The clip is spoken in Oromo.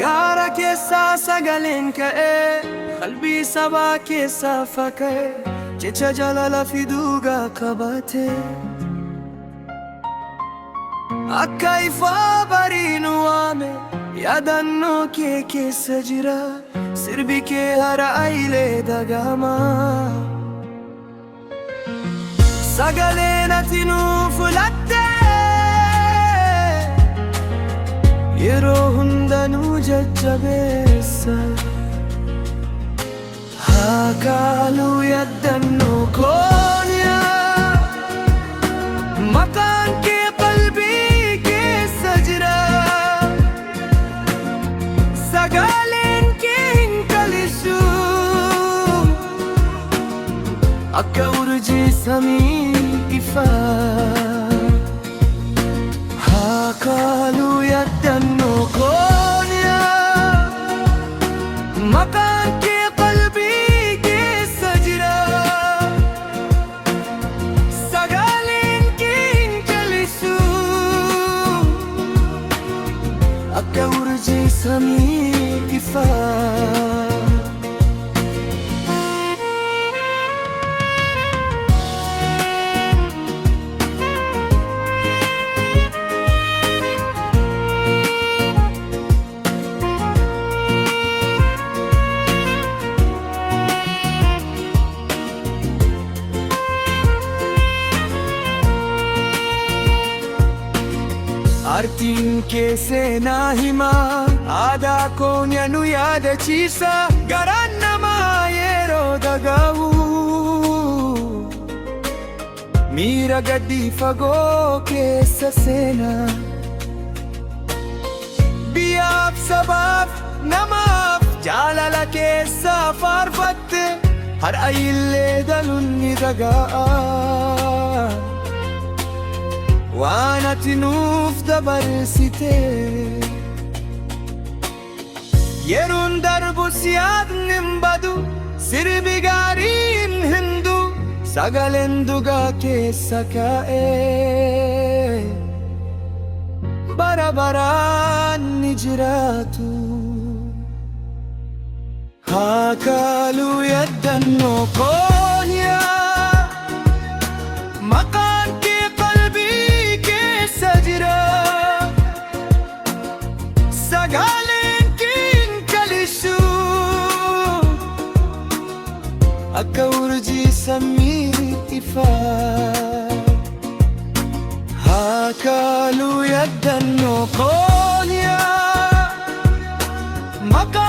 Gaara keessaa sagaleen ka'ee qalbii sabaa keessaa faka'ee jecha jaalala fiduugaa qabatee akka ifaa bariin waame yaadannoo kee keessa jira sirbi kee hara'ailee dagama sagaleen ati nuuf latte yeroo hundanuu jajjabeessa haa kaaluu yaadannoo kooniyaa maqaan kee qalbii keessa jira sagaleen kee hin kalisu akka urjii samii ifaa haa kaaluu yaadannoo kooniyaa maqaan kee qalbii keessa jira sagaleen kee hin kalisu akka urjii samii ifaa Artiin kee seenaa himaa aadaa kooniyaa nu yaadachiisa garaan namaa yeroo dhaga'u miira gaddii fagoo keessa seenaa biyyaaf sabaaf namaaf jaalala keessa faarfatte har'ayillee daluun ni dhaga'a waan ati nuuf dabarsite yeroon darbus yaadni hin badu sirbi gaariin hindu sagaleen dhugaa keessa ka'ee bara baraan ni jiraatu haa kaaluu yaadannoo kooniyaa maqaan kee sagaleen kee hin kalisu akka urjii samii ifaa haa kaaluu yaadannoo kooniyaa maqaan